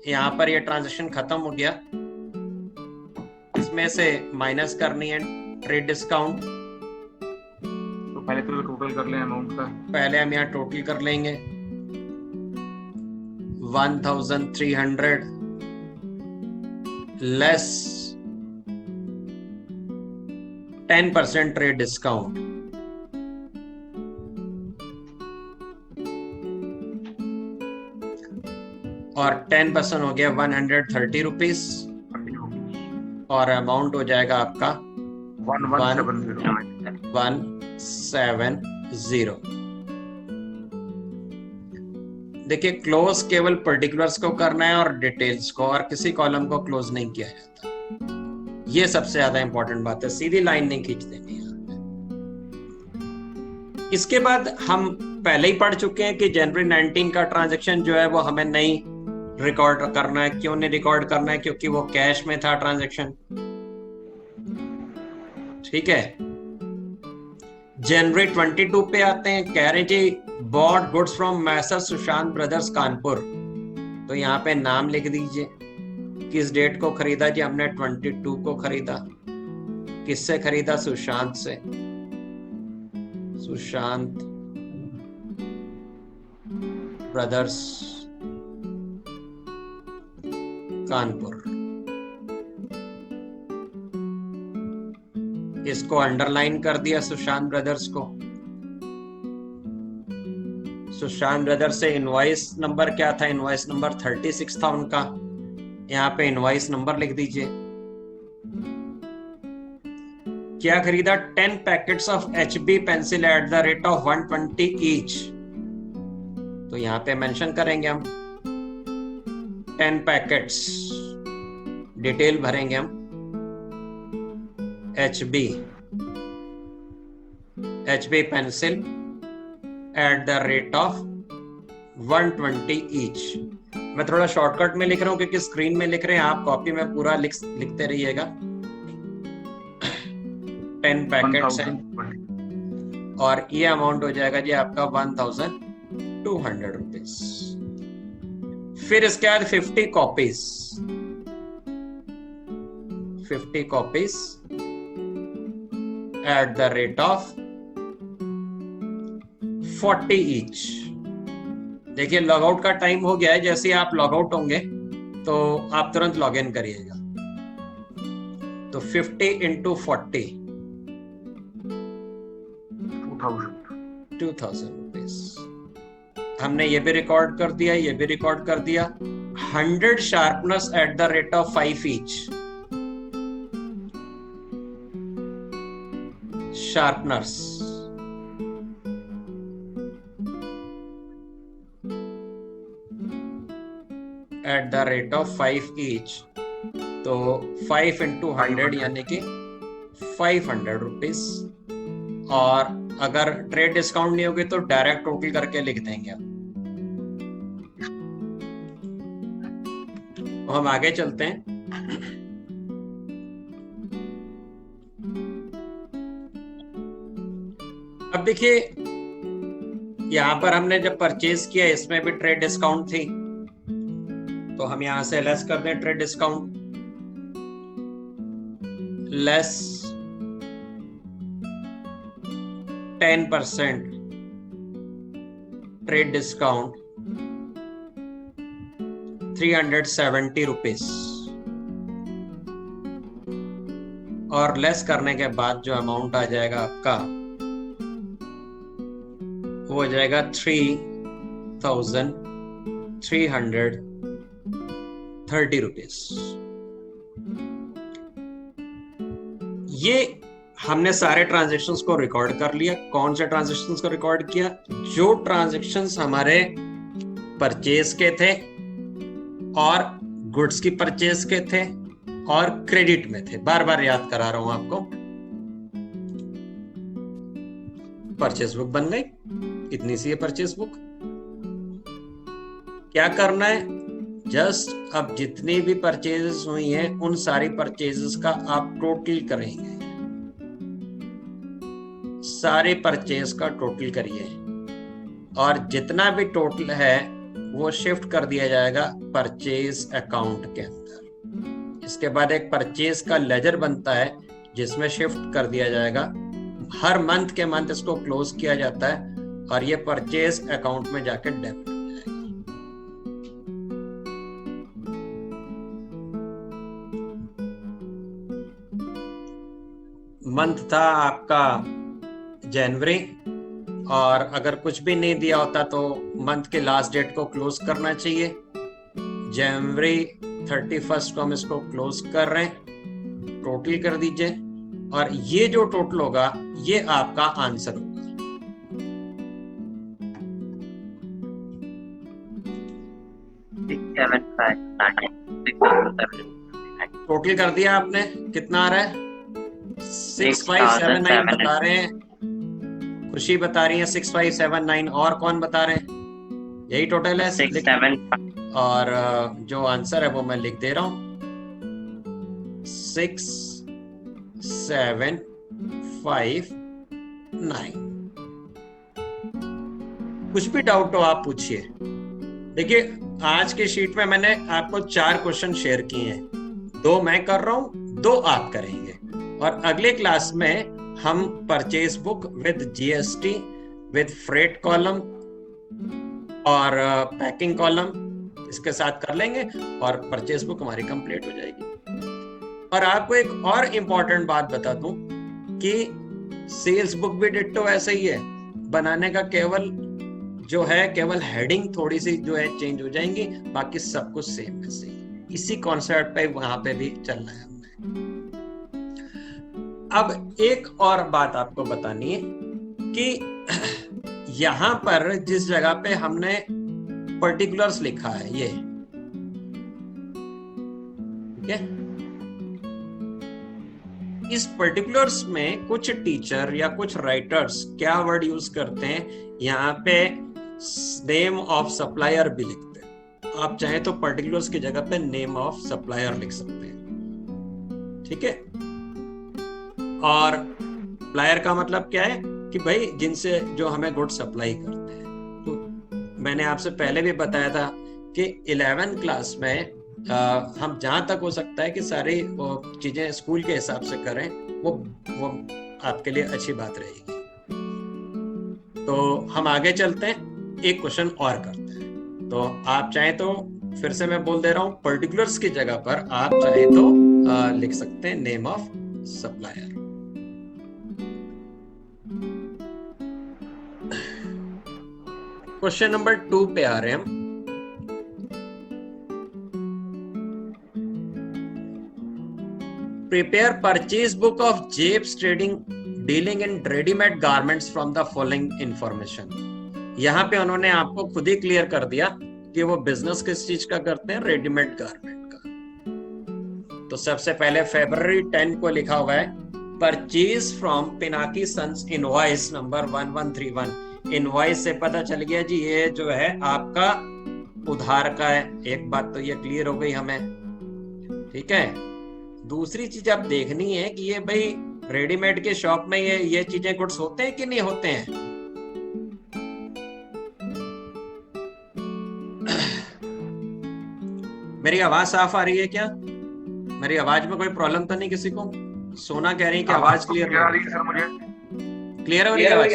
यहाँ पर ये ट्रांजैक्शन खत्म हो गया, इसमें से माइनस करनी है ट्रेड डिस्काउंट। तो पहले तो टोटल कर लें अमाउंट का। पहले हम यहाँ टोटल कर लेंगे 1300 लेस 10% ट्रेड डिस्काउंट। और 10% हो गया 130 रुपीज और अमाउंट हो जाएगा आपका 1170। देखिए क्लोज केवल पर्टिकुलर्स को करना है और डिटेल्स को, और किसी कॉलम को क्लोज नहीं किया जाता। ये सबसे ज्यादा इंपॉर्टेंट बात है, सीधी लाइन नहीं खींच देनी है। इसके बाद हम पहले ही पढ़ चुके हैं कि जनवरी 19 का ट्रांजैक्शन जो है वो हमें नहीं रिकॉर्ड करना है। क्यों नहीं रिकॉर्ड करना है? क्योंकि वो कैश में था ट्रांजैक्शन। ठीक है, जनवरी 22 पे आते हैं। कह रहे जी bought goods from messrs Sushant brothers Kanpur. तो यहाँ पे नाम लिख दीजिए, किस डेट को खरीदा जी? हमने 22 को खरीदा। किससे खरीदा? सुशांत से। सुशांत ब्रदर्स कानपुर। इसको अंडरलाइन कर दिया सुशांत ब्रदर्स को। सुशांत ब्रदर्स से इनवॉइस नंबर क्या था? इनवॉइस नंबर 36 था उनका। यहाँ पे इनवॉइस नंबर लिख दीजिए। क्या खरीदा? 10 packets of HB pencil eight the rate of 120 each. तो यहाँ पे मेंशन करेंगे हम 10 पैकेट्स, डिटेल भरेंगे हम। HB pencil eight the rate of 120 each. मैं थोड़ा शॉर्टकट में लिख रहा हूं क्योंकि स्क्रीन में लिख रहे हैं, आप कॉपी में पूरा लिखते रहिएगा। 10 पैकेट्स हैं और ये अमाउंट हो जाएगा जी आपका 1200 रुपीज। फिर इसके बाद 50 copies eight the rate of 40 each. देखिए लॉग आउट का टाइम हो गया है, जैसे ही आप लॉग आउट होंगे तो आप तुरंत लॉग इन करिएगा। तो 50 इंटू 40 2000 रुपीज। हमने ये भी रिकॉर्ड कर दिया, ये भी रिकॉर्ड कर दिया। 100 sharpeners eight the rate of 5 each. Sharpeners eight the rate of 5 each. तो 5 इंटू 100 यानी कि 500 रुपीज। और अगर ट्रेड डिस्काउंट नहीं होगी तो डायरेक्ट टोटल करके लिख देंगे हम आगे चलते हैं। अब देखिए यहां पर हमने जब परचेज किया इसमें भी ट्रेड डिस्काउंट थी, तो हम यहां से लेस कर दें trade discount. Less 10% trade discount 370 rupees. और लेस करने के बाद जो अमाउंट आ जाएगा आपका वो हो जाएगा 3,330 रुपीज। ये हमने सारे ट्रांजैक्शंस को रिकॉर्ड कर लिया। कौन से ट्रांजैक्शंस को रिकॉर्ड किया? जो ट्रांजैक्शंस हमारे परचेज के थे और गुड्स की परचेज के थे और क्रेडिट में थे। बार बार याद करा रहा हूं आपको। परचेज बुक बन गई, इतनी सी है परचेज बुक। क्या करना है? जस्ट अब जितनी भी परचेजेस हुई हैं उन सारी परचेजेस का आप टोटल करेंगे। सारे परचेज का टोटल करिए और जितना भी टोटल है वो शिफ्ट कर दिया जाएगा परचेज अकाउंट के अंदर। इसके बाद एक परचेज का लेजर बनता है जिसमें शिफ्ट कर दिया जाएगा। हर मंथ के मंथ इसको क्लोज किया जाता है और ये परचेज अकाउंट में जाकर डेबिट हो जाएगा। मंथ था आपका जनवरी और अगर कुछ भी नहीं दिया होता तो मंथ के लास्ट डेट को क्लोज करना चाहिए। जनवरी 31 को हम इसको क्लोज कर रहे हैं। टोटल कर दीजिए और ये जो टोटल होगा ये आपका आंसर होगा। टोटल कर दिया आपने? कितना आ रहा है? 6579 बता रहे हैं, खुशी बता रही है 6579। और कौन बता रहे हैं? यही टोटल है 67। और जो आंसर है वो मैं लिख दे रहा हूं 6759। कुछ भी डाउट हो आप पूछिए। देखिए आज के शीट में मैंने आपको 4 क्वेश्चन शेयर किए हैं, 2 मैं कर रहा हूं, 2 आप करेंगे। और अगले क्लास में हम purchase book with GST with freight column और पैकिंग कॉलम इसके साथ कर लेंगे और परचेज बुक हमारी कंप्लीट हो जाएगी। और आपको एक और इम्पोर्टेंट बात बता दूं कि सेल्स बुक भी डिट्टो ऐसा ही है, बनाने का केवल हेडिंग थोड़ी सी जो है चेंज हो जाएंगी, बाकी सब कुछ सेम है, सही इसी कॉन्सेप्ट पे वहां पे भी चलना है हमने। अब एक और बात आपको बतानी है कि यहां पर जिस जगह पे हमने पर्टिकुलर्स लिखा है ये, ठीक है, इस पर्टिकुलर्स में कुछ टीचर या कुछ राइटर्स क्या वर्ड यूज करते हैं, यहाँ पे नेम ऑफ सप्लायर भी लिखते हैं। आप चाहे तो पर्टिकुलर्स की जगह पे नेम ऑफ सप्लायर लिख सकते हैं, ठीक है। और सप्लायर का मतलब क्या है कि भाई जिनसे जो हमें गुड सप्लाई करते हैं। तो मैंने आपसे पहले भी बताया था कि 11th क्लास में हम जहां तक हो सकता है कि सारी चीजें स्कूल के हिसाब से करें, वो आपके लिए अच्छी बात रहेगी। तो हम आगे चलते हैं, एक क्वेश्चन और करते हैं। तो आप चाहे तो फिर से मैं बोल दे रहा हूं, पर्टिकुलर्स की जगह पर आप चाहे तो लिख सकते हैं name of supplier. Question number 2 पे आ रहे हैं हम। Prepare purchase book of Japes Trading dealing in ready-made garments from the following information। यहाँ पे उन्होंने आपको खुद ही क्लियर कर दिया कि वो बिजनेस किस चीज का करते हैं, रेडीमेड गारमेंट का। तो सबसे पहले February 10 को लिखा हुआ है purchase from Pinaki sons invoice number 1131। Invoice से पता चल गया जी ये जो है आपका उधार का है। एक बात तो ये क्लियर हो गई हमें, ठीक है। दूसरी चीज आप देखनी है कि ये भाई रेडीमेड के शॉप में ये चीजें गुड्स होते हैं कि नहीं होते हैं। मेरी आवाज साफ आ रही है क्या? मेरी आवाज में कोई प्रॉब्लम तो नहीं किसी को? सोना कह रही है कि आवाज क्लियर आ रही है सर, मुझे क्लियर हो रही है आवाज?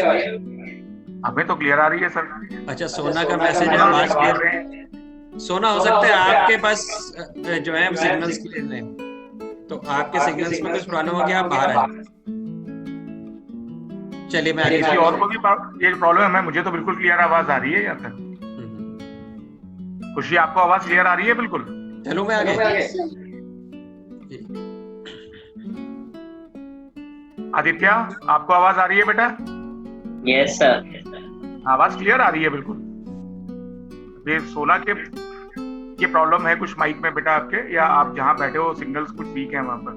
हमें तो क्लियर आ रही है सर। अच्छा, सोना का मैसेज है आवाज क्लियर। सोना हो सकता है आपके पास जो है सिग्नल्स क्लियर नहीं, तो आपके सिग्नल्स में कुछ प्रॉब्लम हो गया, आप बाहर आए। चलिए मैं आगे किसी और को भी ये प्रॉब्लम है, मुझे तो बिल्कुल क्लियर आवाज आ रही है यहाँ तक। खुशी आपको आवाज क्लियर आ रही है बिल्कुल? चलो मैं आगे। आदित्य आपको आवाज आ रही है बेटा? यस सर, आवाज क्लियर आ रही है बिल्कुल। ये सोना के ये प्रॉब्लम है कुछ माइक में बेटा आपके, या आप जहां बैठे हो सिग्नल्स कुछ वीक है वहां पर।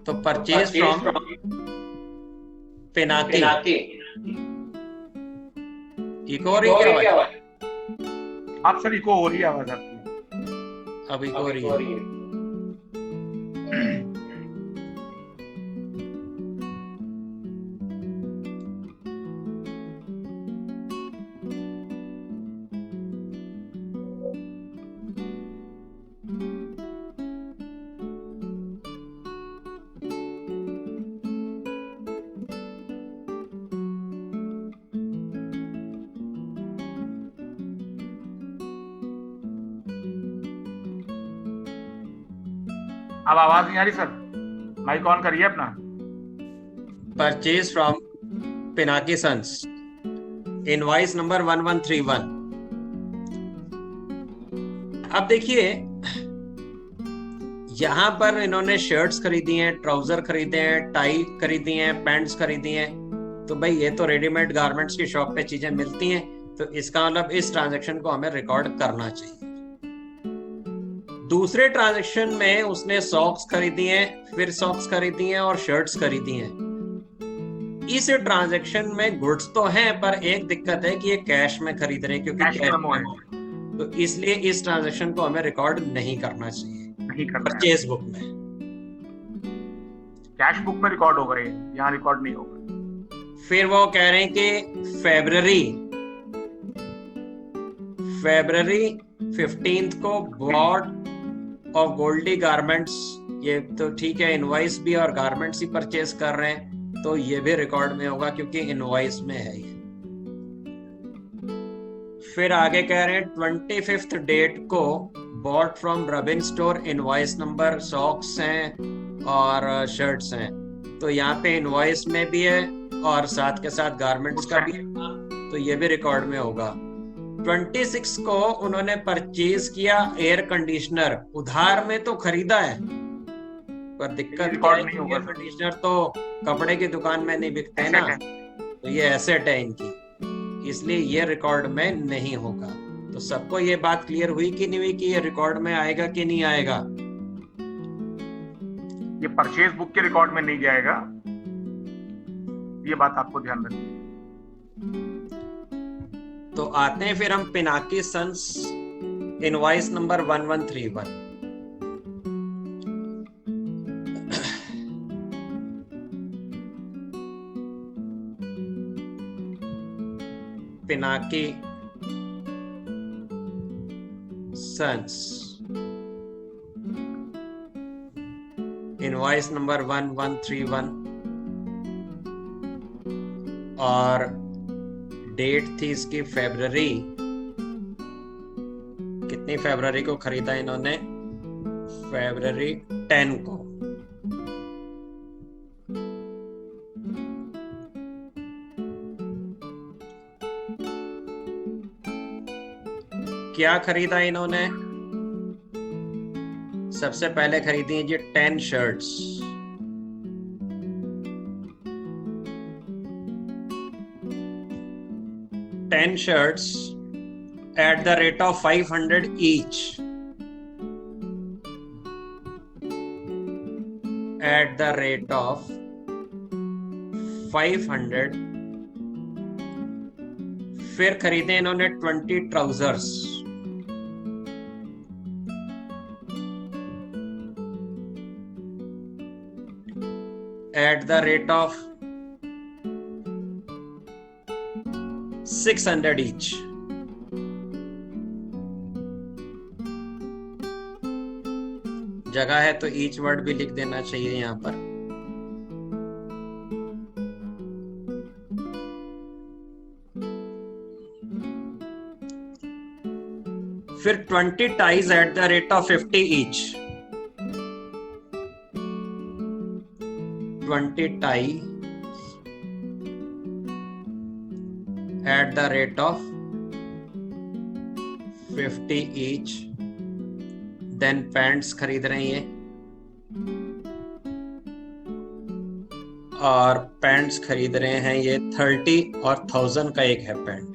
तो परचेज फ्रॉम पिनाकी इको हो रही है आवाज? आप सर इको हो रही है आवाज आपकी। अब इको हो रही है। अब आवाज नहीं आ रही सर, माइक ऑन करिए अपना। Purchase from Pinaki sons invoice number 1131। अब देखिए यहां पर इन्होंने शर्ट्स खरीदी हैं, ट्राउजर खरीदे हैं, टाई खरीदी हैं, पैंट्स खरीदी हैं। तो भाई ये तो रेडीमेड गारमेंट्स की शॉप पे चीजें मिलती हैं, तो इसका मतलब इस ट्रांजैक्शन को हमें रिकॉर्ड करना चाहिए। दूसरे ट्रांजैक्शन में उसने सॉक्स खरीदी हैं, फिर सॉक्स खरीदी हैं और शर्ट्स खरीदी हैं। इस ट्रांजैक्शन में गुड्स तो हैं, पर एक दिक्कत है कि ये कैश में खरीद रहे हैं, क्योंकि कैश में, तो इसलिए इस ट्रांजैक्शन को हमें रिकॉर्ड नहीं करना चाहिए, नहीं करना परचेज बुक में। कैश बुक में रिकॉर्ड होगा, ये यहाँ रिकॉर्ड नहीं होगा। फिर वो कह रहे हैं कि फेब्रवरी 15 को बॉट ऑफ गोल्डी गारमेंट्स, ये तो ठीक है, इनवॉइस भी और गारमेंट्स ही परचेज कर रहे हैं, तो ये भी रिकॉर्ड में होगा क्योंकि इनवॉइस में है ये। फिर आगे कह रहे हैं 25th डेट को bought from Rabin store, invoice number, socks हैं और शर्ट्स हैं। तो यहाँ पे इनवॉइस में भी है और साथ के साथ गारमेंट्स का भी है, तो ये भी रिकॉर्ड में होगा। 26 को उन्होंने परचेज किया एयर कंडीशनर, उधार में तो खरीदा है पर दिक्कत क्या है, एयर कंडीशनर तो कपड़े की दुकान में नहीं बिकते हैं ना, तो ये एसेट है इनकी, इसलिए ये रिकॉर्ड में नहीं होगा। तो सबको ये बात क्लियर हुई कि नहीं हुई कि ये रिकॉर्ड में आएगा कि नहीं आएगा? ये परचेज बुक के रिकॉर्ड में नहीं जाएगा, ये बात आपको ध्यान रखनी। तो आते हैं फिर हम Pinaki sons invoice number 1131। Pinaki sons invoice number 1131 और डेट थी इसकी फरवरी, कितनी फरवरी को खरीदा इन्होंने? फरवरी 10 को। क्या खरीदा इन्होंने? सबसे पहले खरीदी जी 10 shirts, at the rate of 500 each. At the rate of 500। फिर खरीदे इन्होंने 20 trousers, at the rate of 600 each। जगह है तो ईच वर्ड भी लिख देना चाहिए यहां पर। फिर 20 ties eight the rate of 50 each. 20 tie at the rate of 50 each। then pants खरीद रहे हैं और पैंट्स खरीद रहे हैं ये 30 और 1000 का एक है pant.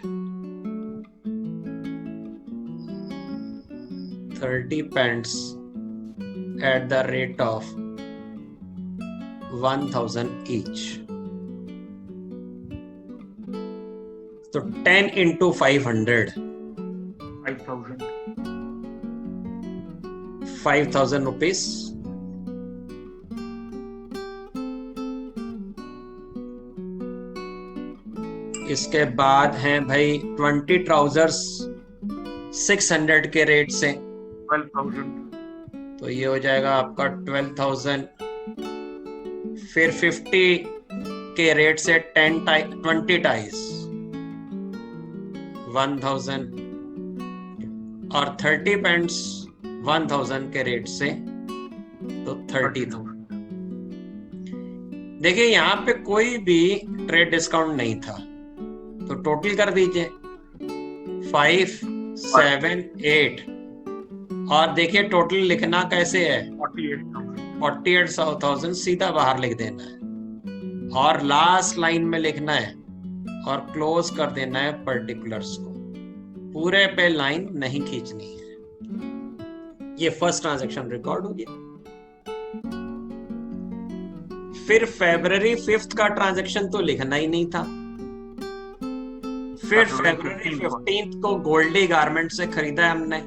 30 pants at the rate of 1000 each। तो 10 into 500 5,000 रुपीस। इसके बाद हैं भाई 20 ट्राउजर्स 600 के रेट से 12,000। तो ये हो जाएगा आपका 12,000। फिर 50 के रेट से 20 टाइज 1000 और 30 पैंट्स 1000 के रेट से तो 30,000। देखिए यहाँ पे कोई भी ट्रेड डिस्काउंट नहीं था, तो टोटल कर दीजिए 5, 7, 8 और देखिए टोटल लिखना कैसे है 48,000 सीधा बाहर लिख देना है और लास्ट लाइन में लिखना है और क्लोज कर देना है पर्टिकुलर्स को, पूरे पे लाइन नहीं खींचनी है। ये फर्स्ट ट्रांजैक्शन रिकॉर्ड हो गया। फिर फरवरी 5 का ट्रांजैक्शन तो लिखना ही नहीं था। फिर फरवरी 15 को गोल्डी गारमेंट से खरीदा है हमने।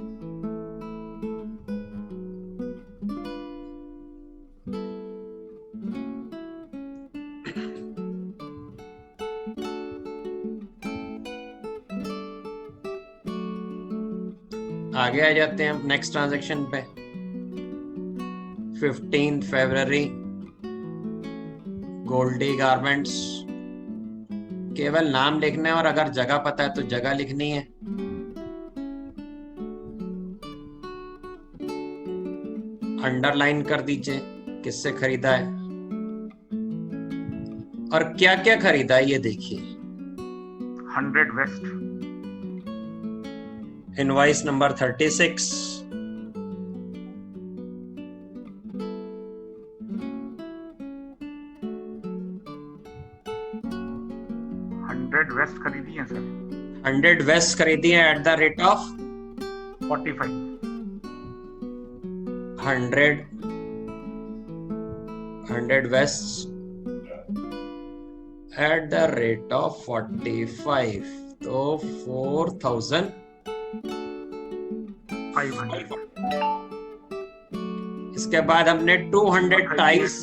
आगे आ जाते हैं हम नेक्स्ट ट्रांजैक्शन पे। 15 फरवरी गोल्डी गारमेंट्स, केवल नाम लिखना है और अगर जगह पता है तो जगह लिखनी है। अंडरलाइन कर दीजिए किससे खरीदा है और क्या क्या खरीदा है ये देखिए। 100 वेस्ट, इनवॉइस नंबर 36, 100 वेस्ट खरीदी है सर। 100 वेस्ट खरीदी है at the rate of 45, 100 vest at the rate of 45, तो 4,500। इसके बाद हमने 200 टाइस,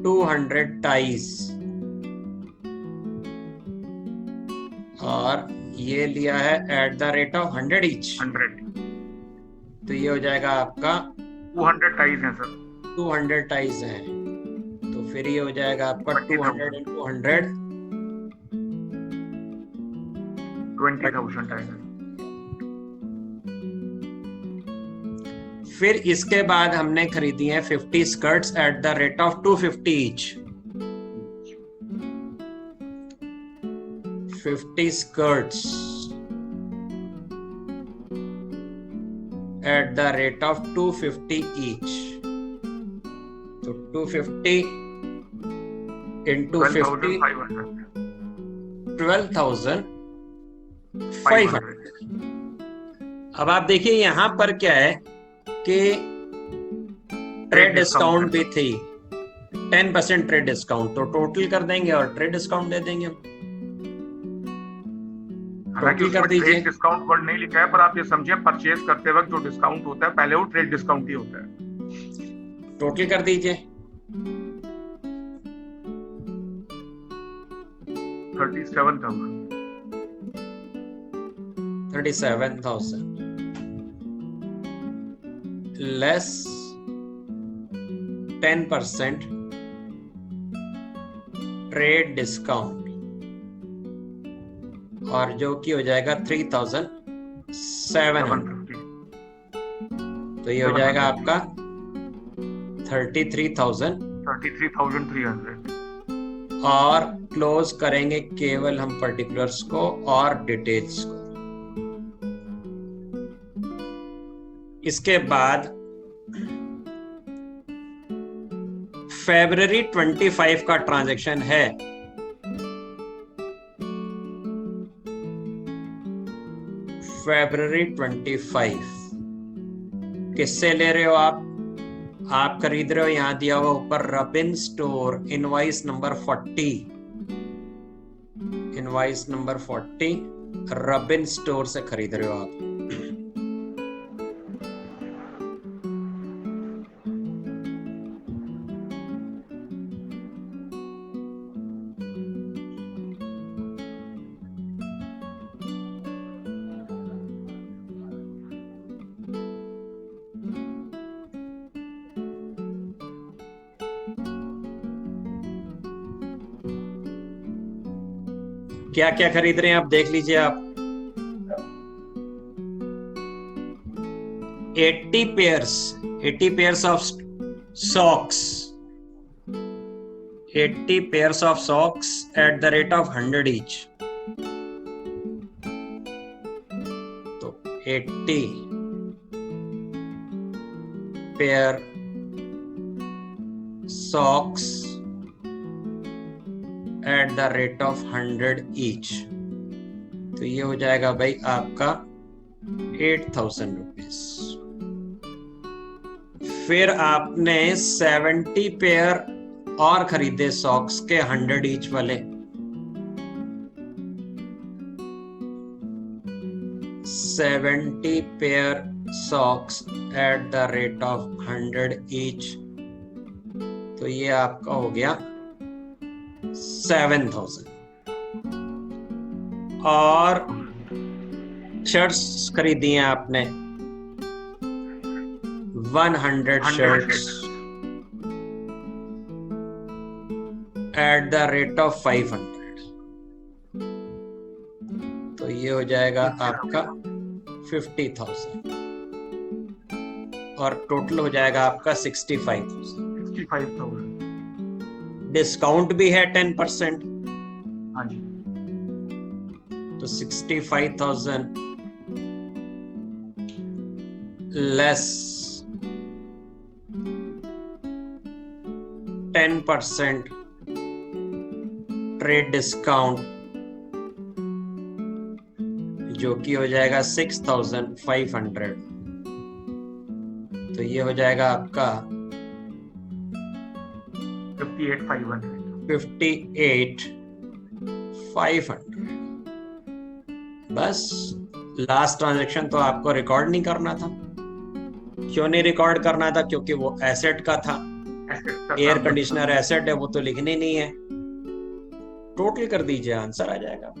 200 टाइस और ये लिया है at the rate of 100 each, 100, तो ये हो जाएगा आपका 200 टाइज है सर। 200 टाइस हैं, तो फिर ये हो जाएगा आपका 200 into 100, 20,000 टाइज। फिर इसके बाद हमने खरीदी है 50 skirts eight the rate of 250 each. 50 skirts at the rate of 250 each. So 250 into 50, 12,500। अब आप देखिए यहां पर क्या है कि ट्रेड डिस्काउंट भी थी, 10% ट्रेड डिस्काउंट, तो टोटल कर देंगे और ट्रेड डिस्काउंट दे देंगे। हालांकि टोटल कर उसमें दीजिए। ट्रेड डिस्काउंट वर्ड नहीं लिखा है, पर आप ये समझिए परचेज करते वक्त जो डिस्काउंट होता है पहले वो ट्रेड डिस्काउंट ही होता है। टोटल कर दीजिए। 37,000 लेस 10% ट्रेड डिस्काउंट और जो कि हो जाएगा 3,700, तो ये हो जाएगा आपका 33,000 और क्लोज करेंगे केवल हम पर्टिकुलर्स को और डिटेल्स को। इसके बाद फरवरी 25 का ट्रांजैक्शन है। फरवरी 25 किससे ले रहे हो आप खरीद रहे हो, यहां दिया हुआ ऊपर Rabin store, invoice number 40, invoice number 40 रबिन स्टोर से खरीद रहे हो आप। क्या क्या खरीद रहे हैं आप देख लीजिए आप। 80 pairs of socks, 80 pairs of socks at the rate of 100 each, तो 80 pair socks at the rate of 100 each, तो ये हो जाएगा भाई आपका 8,000 रुपीज। फिर आपने 70 पेयर और खरीदे सॉक्स के 100 ईच वाले, 70 pair socks eight the rate of 100 each, तो ये आपका हो गया 7,000। और शर्ट्स खरीदी हैं आपने 100 shirts eight the rate of 500, तो ये हो जाएगा आपका 50,000। और टोटल हो जाएगा आपका 65,000। 65,000। डिस्काउंट भी है 10%, हाँ जी। तो 65,000 लेस 10% ट्रेड डिस्काउंट, जो कि हो जाएगा 6,500। तो ये हो जाएगा आपका 58,500। बस लास्ट ट्रांजैक्शन तो आपको रिकॉर्ड नहीं करना था। क्यों नहीं रिकॉर्ड करना था? क्योंकि वो एसेट का था। एयर कंडीशनर एसेट है, वो तो लिखनी नहीं है। टोटल कर दीजिए, आंसर आ जाएगा।